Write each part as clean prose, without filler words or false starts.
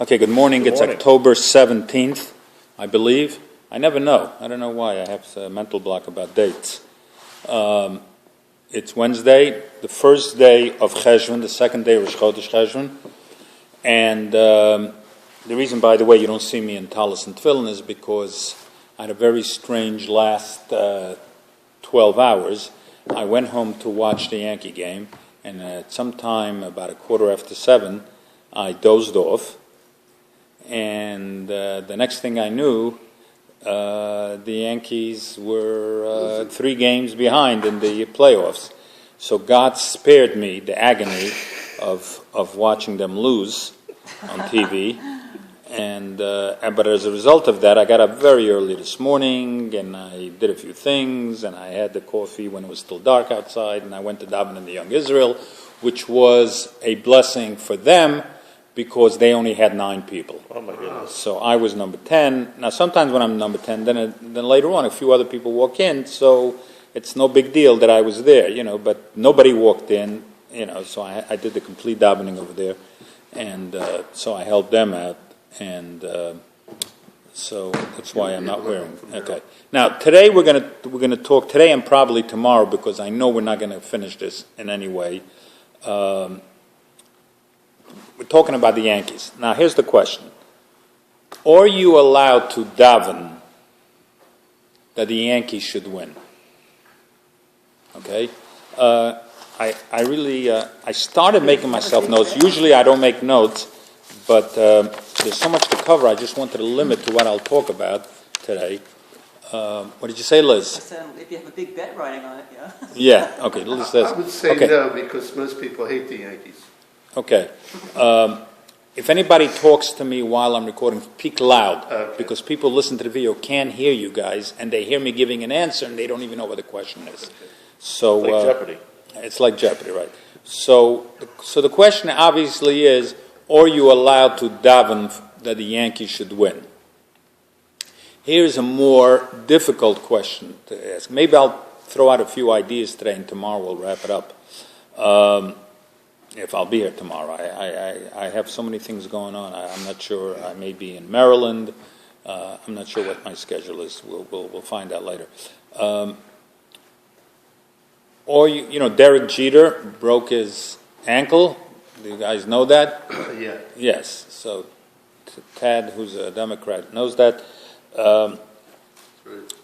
Okay, good morning. It's October 17th, I believe. I never know. I don't know why. I have a mental block about dates. It's Wednesday, the first day of Cheshvan, the second day of Rosh Chodesh Cheshvan. And the reason, by the way, you don't see me in Talis and Tefillin is because I had a very strange last 12 hours. I went home to watch the Yankee game, and at some time, about 7:15, I dozed off. And the next thing I knew, the Yankees were 3 games behind in the playoffs. So God spared me the agony of watching them lose on TV. But as a result of that, I got up very early this morning, and I did a few things, and I had the coffee when it was still dark outside, and I went to daven in the Young Israel, which was a blessing for them, because they only had 9 people. Oh my goodness! So I was number 10. Now sometimes when I'm number 10, then later on a few other people walk in, so it's no big deal that I was there, but nobody walked in, so I did the complete davening over there, and so I helped them out, and so that's why I'm not wearing. Okay. Now today we're gonna talk today and probably tomorrow, because I know we're not going to finish this in any way. We're talking about the Yankees. Now, here's the question. Are you allowed to daven that the Yankees should win? Okay? I started making myself notes. Usually I don't make notes, but there's so much to cover. I just wanted to limit to what I'll talk about today. What did you say, Liz? I said, if you have a big bet riding on it, yeah. Yeah, okay. Liz says. I would say no, because most people hate the Yankees. Okay. If anybody talks to me while I'm recording, speak loud, because people listen to the video can't hear you guys, and they hear me giving an answer, and they don't even know what the question is. Okay. So like Jeopardy. It's like Jeopardy, right? So the question obviously is: are you allowed to daven that the Yankees should win? Here's a more difficult question to ask. Maybe I'll throw out a few ideas today, and tomorrow we'll wrap it up. If I'll be here tomorrow. I have so many things going on. I'm not sure. I may be in Maryland. I'm not sure what my schedule is. We'll find out later. Or Derek Jeter broke his ankle. Do you guys know that? Yeah. Yes. So Tad, who's a Democrat, knows that.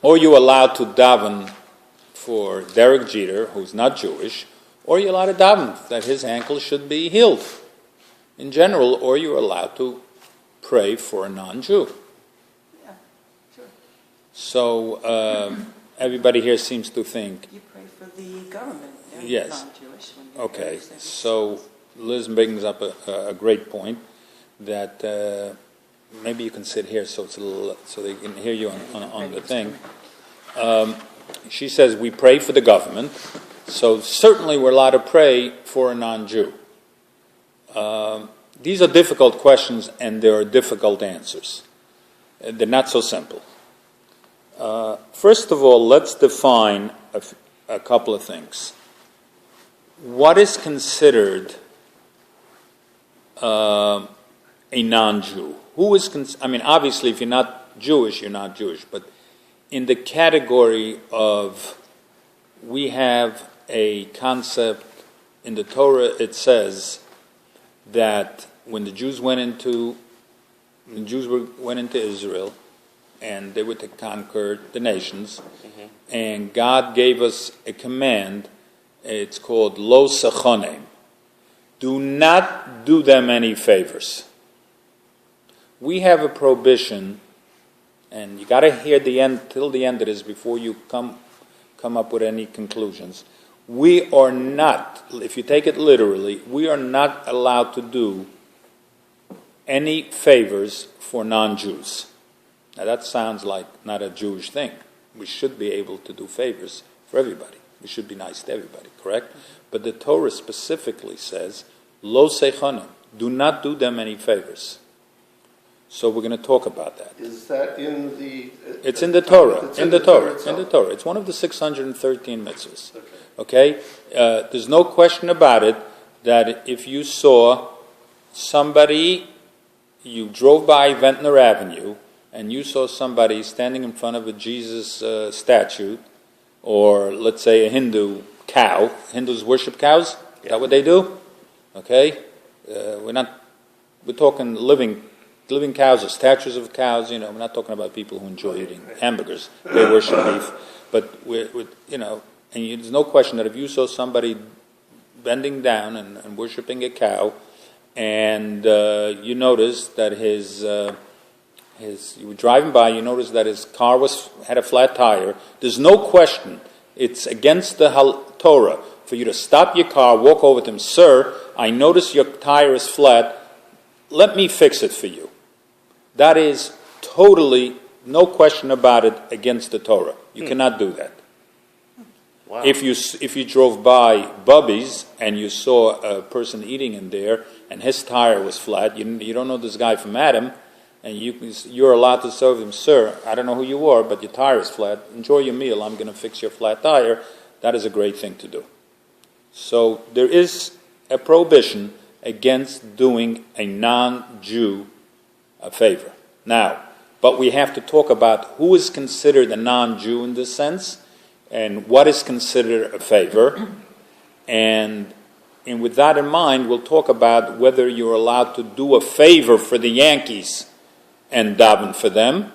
Or you allowed to daven for Derek Jeter, who's not Jewish. Or you're allowed to daven that his ankle should be healed in general, or you're allowed to pray for a non-Jew. Yeah, sure. So everybody here seems to think... You pray for the government. They're yes. non-Jewish. Okay, so Liz brings up a great point that maybe you can sit here so they can hear you on the thing. She says we pray for the government. So certainly we're allowed to pray for a non-Jew. These are difficult questions, and there are difficult answers. They're not so simple. First of all, let's define a couple of things. What is considered a non-Jew? Who is? Obviously, if you're not Jewish, you're not Jewish. But in the category of, we have a concept in the Torah. It says that when the Jews went into Israel, and they were to conquer the nations, and God gave us a command. It's called Lo Sachonem. Do not do them any favors. We have a prohibition, and you got to hear the end till the end of this before you come up with any conclusions. We are not, if you take it literally, we are not allowed to do any favors for non-Jews. Now that sounds like not a Jewish thing. We should be able to do favors for everybody. We should be nice to everybody, correct? But the Torah specifically says, Lo sechonim, do not do them any favors. So we're going to talk about that. Is that in the... It's in the Torah. It's in the Torah. It's one of the 613 mitzvahs. Okay? There's no question about it that if you saw somebody, you drove by Ventnor Avenue and you saw somebody standing in front of a Jesus statue, or let's say a Hindu cow. Hindus worship cows. Is that what they do? Okay, we're talking living cows or statues of cows. We're not talking about people who enjoy eating hamburgers. They worship beef. But there's no question that if you saw somebody bending down and worshiping a cow, and you noticed that you were driving by, you noticed that his car had a flat tire. There's no question it's against the Torah for you to stop your car, walk over to him, sir, I notice your tire is flat. Let me fix it for you. That is totally, no question about it, against the Torah. You cannot do that. Wow. If you drove by Bubby's and you saw a person eating in there and his tire was flat, you don't know this guy from Adam, and you're allowed to serve him, sir, I don't know who you are, but your tire is flat. Enjoy your meal. I'm going to fix your flat tire. That is a great thing to do. So there is a prohibition against doing a non-Jew a favor. Now, but we have to talk about who is considered a non-Jew in this sense, and what is considered a favor. And with that in mind, we'll talk about whether you're allowed to do a favor for the Yankees and daven for them,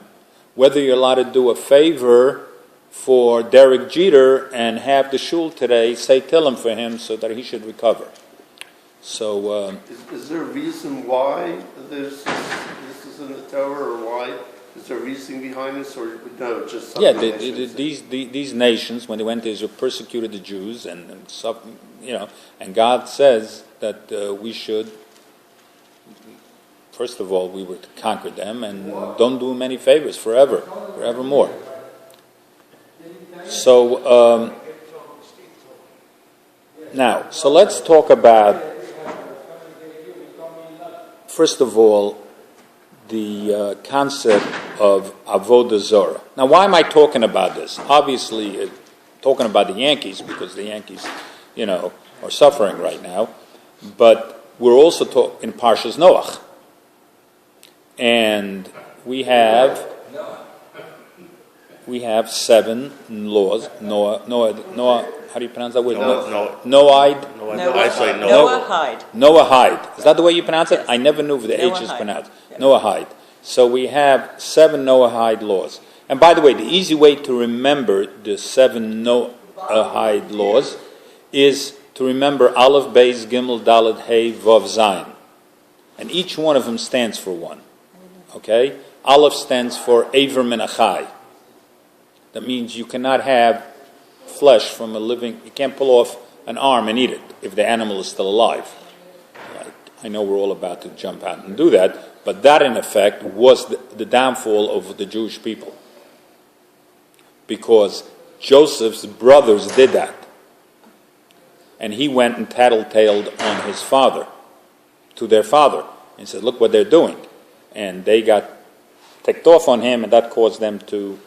whether you're allowed to do a favor for Derek Jeter and have the shul today say Tillim for him so that he should recover. So, is there a reason why this is in the Torah, or why? Is there a reason behind this, or no, just something? These nations, when they went to Israel, persecuted the Jews, and God says that we should, first of all, we were to conquer them, and don't do them any favors forevermore. So now, let's talk about, first of all, the concept of avodah zarah. Now, why am I talking about this? Obviously, talking about the Yankees, because the Yankees, are suffering right now. But we're also talking in Parshas Noach, and we have 7 laws. Noah. How do you pronounce that word? Noahide. Noahide. Is that the way you pronounce it? Yes. I never knew if the H is Noahide. pronounced. Yeah. Noahide. So we have 7 Noahide laws. And by the way, the easy way to remember the 7 Noahide laws is to remember Aleph, Beis, Gimel, Dalet, Hey, Vav, Zayin. And each one of them stands for one. Okay? Aleph stands for Eiver Min Achai. That means you cannot have flesh from a living, you can't pull off an arm and eat it if the animal is still alive. I know we're all about to jump out and do that, but that in effect was the downfall of the Jewish people. Because Joseph's brothers did that. And he went and tattletaled on his father, to their father, and said, look what they're doing. And they got ticked off on him, and that caused them to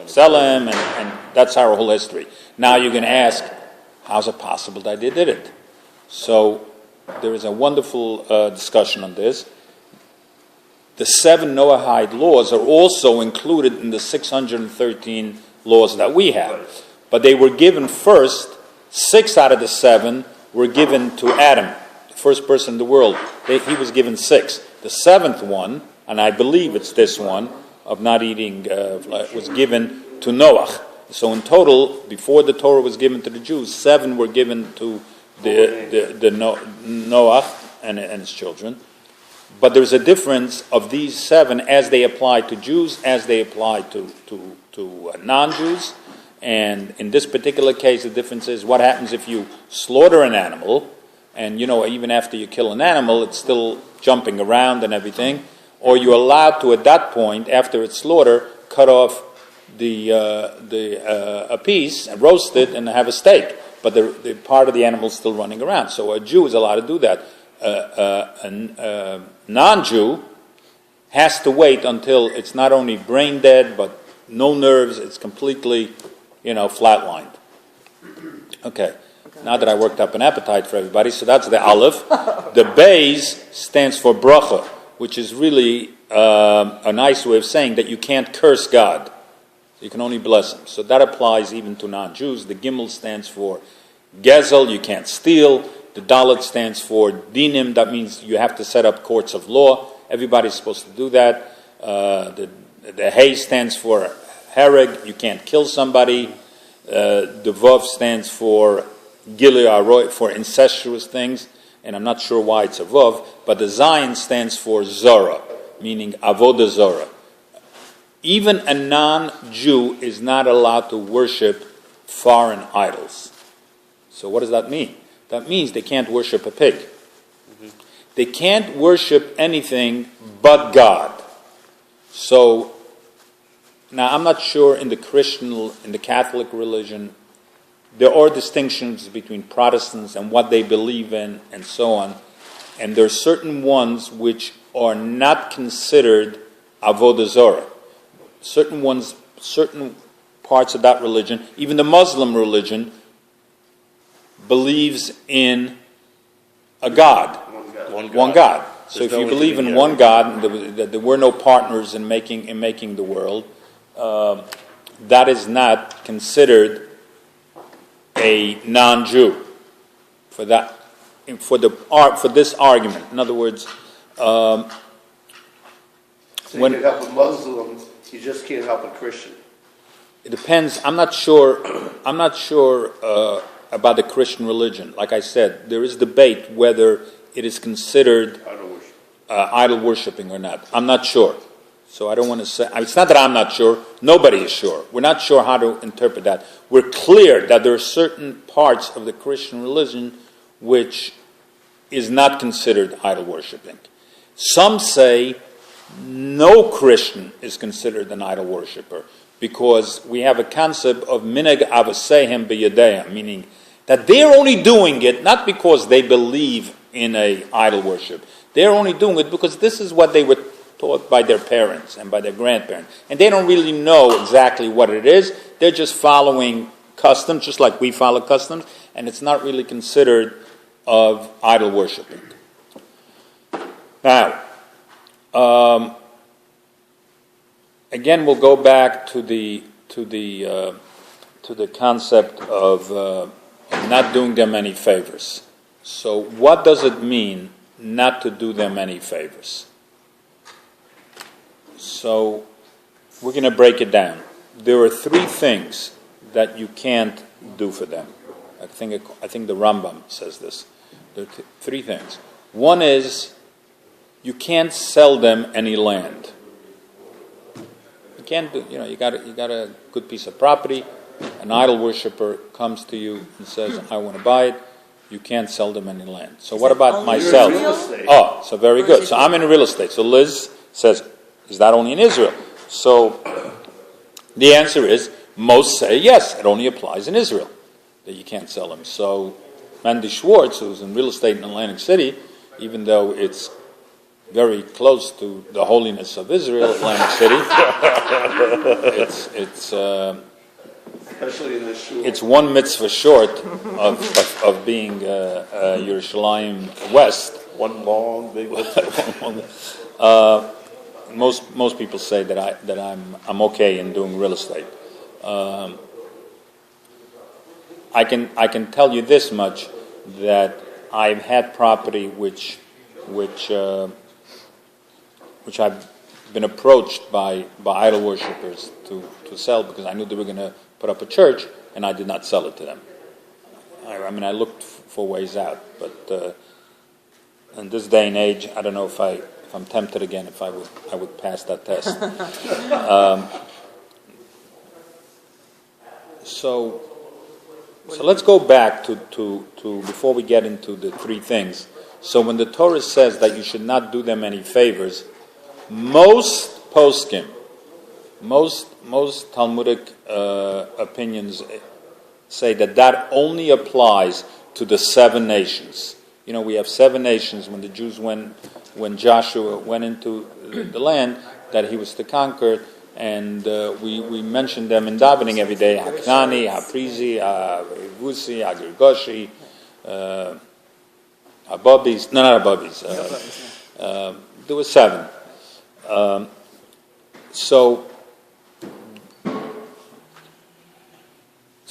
sell him, and that's our whole history. Now you're going to ask, how's it possible that they did it? So there is a wonderful discussion on this. The 7 Noahide laws are also included in the 613 laws that we have. But they were given first, 6 out of the 7 were given to Adam, the first person in the world. He was given 6. The 7th one, and I believe it's this one, of not eating was given to Noach. So in total, before the Torah was given to the Jews, 7 were given to the Noach and his children. But there's a difference of these 7 as they apply to Jews, as they apply to non-Jews. And in this particular case, the difference is what happens if you slaughter an animal, and even after you kill an animal, it's still jumping around and everything. Or you're allowed to, at that point, after it's slaughtered, cut off a piece and roast it and have a steak. But the part of the animal is still running around. So a Jew is allowed to do that. A non-Jew has to wait until it's not only brain dead, but no nerves. It's completely, flatlined. Okay. Now that I worked up an appetite for everybody, so that's the Aleph. The Beis stands for bracha. which is really a nice way of saying that you can't curse God. You can only bless him. So that applies even to non-Jews. The Gimel stands for Gezel, you can't steal. The Dalet stands for Dinim, that means you have to set up courts of law. Everybody's supposed to do that. The Hay stands for Hereg, you can't kill somebody. The Vav stands for Gilui Aroy, for incestuous things, and I'm not sure why it's a Vav, but the Zayin stands for Zora, meaning Avodah Zora. Even a non-Jew is not allowed to worship foreign idols. So what does that mean? That means they can't worship a pig. They can't worship anything but God. So, now I'm not sure in the Catholic religion, there are distinctions between Protestants and what they believe in and so on. And there are certain ones which are not considered Avodah Zorah. Certain parts of that religion, even the Muslim religion, believes in a God. One God. So if you believe in one God, that there were no partners in making the world, that is not considered a non-Jew for this argument. In other words, so you can help a Muslim, you just can't help a Christian. It depends. I'm not sure about the Christian religion. Like I said, there is debate whether it is considered idol worshiping or not. I'm not sure. So I don't want to say, it's not that I'm not sure, nobody is sure. We're not sure how to interpret that. We're clear that there are certain parts of the Christian religion which is not considered idol worshiping. Some say no Christian is considered an idol worshiper because we have a concept of minhag avasehem b'yadeim, meaning that they're only doing it not because they believe in a idol worship. They're only doing it because this is what they were taught by their parents and by their grandparents. And they don't really know exactly what it is. They're just following customs, just like we follow customs, and it's not really considered of idol worshiping. Now, again, we'll go back to the concept of not doing them any favors. So, what does it mean not to do them any favors? So, we're going to break it down. There are three things that you can't do for them. I think the Rambam says this. There are three things. One is you can't sell them any land. You can't do. You got a good piece of property. An idol worshiper comes to you and says, "I want to buy it." You can't sell them any land. So what about myself? Oh, so very good. So I'm in real estate. So Liz says, "Is that only in Israel?" So the answer is, most say yes, it only applies in Israel, that you can't sell them. So Mendy Schwartz, who's in real estate in Atlantic City, even though it's very close to the holiness of Israel, Atlantic City, Especially in the Shiur. It's one mitzvah short of being Yerushalayim West. One long big Most people say that I'm okay in doing real estate. I can tell you this much, that I've had property which I've been approached by idol worshippers to sell because I knew they were going to put up a church, and I did not sell it to them. I looked for ways out, but in this day and age, I don't know if I'm tempted again, if I would pass that test. So let's go back to before we get into the three things. So when the Torah says that you should not do them any favors, most poskim, most Talmudic opinions say that only applies to the 7 nations. We have 7 nations when the Jews when Joshua went into the land that he was to conquer, and we mention them in davening every day: Haknani, Haprizi, Havusi, Agirgoshi, Ababis. No, not Ababis. there were 7. So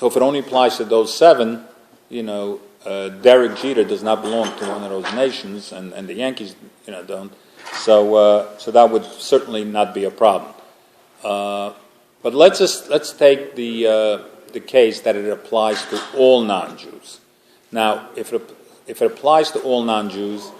if it only applies to those 7, Derek Jeter does not belong to one of those nations, and the Yankees, don't. So that would certainly not be a problem. But let's take the case that it applies to all non-Jews. Now, if it applies to all non-Jews,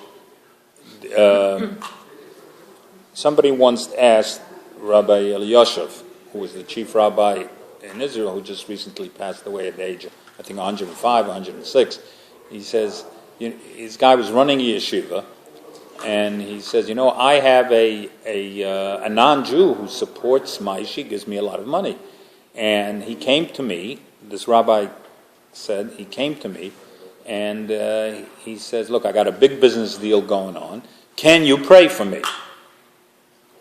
somebody once asked Rabbi Elyashiv, who was the chief rabbi in Israel, who just recently passed away at the age of, I think, 105, 106. He says, this guy was running a yeshiva, and he says, I have a non-Jew who supports my yeshiva, gives me a lot of money. And he came to me, this rabbi said, he came to me, and he says, look, I got a big business deal going on. Can you pray for me?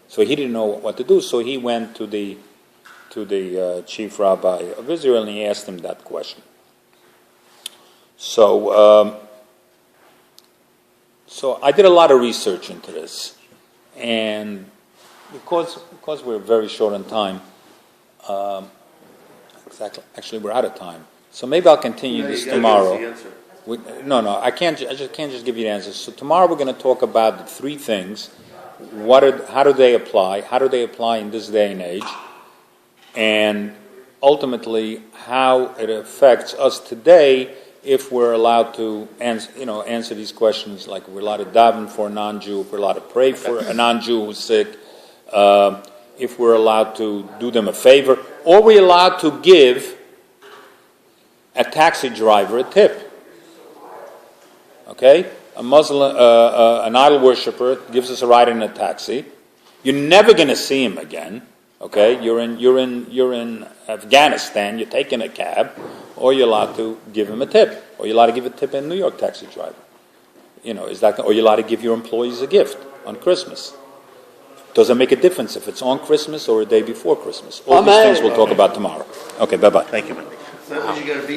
So he didn't know what to do, so he went to the chief rabbi of Israel, and he asked him that question. So I did a lot of research into this, and because we're very short on time, actually we're out of time. So maybe I'll continue this tomorrow. No, I can't just give you the answers. So tomorrow we're going to talk about the 3 things. How do they apply? How do they apply in this day and age? And ultimately, how it affects us today if we're allowed to answer these questions, like we're allowed to daven for a non-Jew, if we're allowed to pray for a non-Jew who's sick, if we're allowed to do them a favor, or we're allowed to give a taxi driver a tip. Okay? A Muslim, an idol worshiper gives us a ride in a taxi. You're never going to see him again. Okay? You're in Afghanistan. You're taking a cab, or you're allowed to give him a tip, or you're allowed to give a tip in New York taxi driver. Or you're allowed to give your employees a gift on Christmas. Does it make a difference if it's on Christmas or a day before Christmas? All these things we'll talk about tomorrow. Okay, bye-bye. Thank you, Mendy. So that means you got to be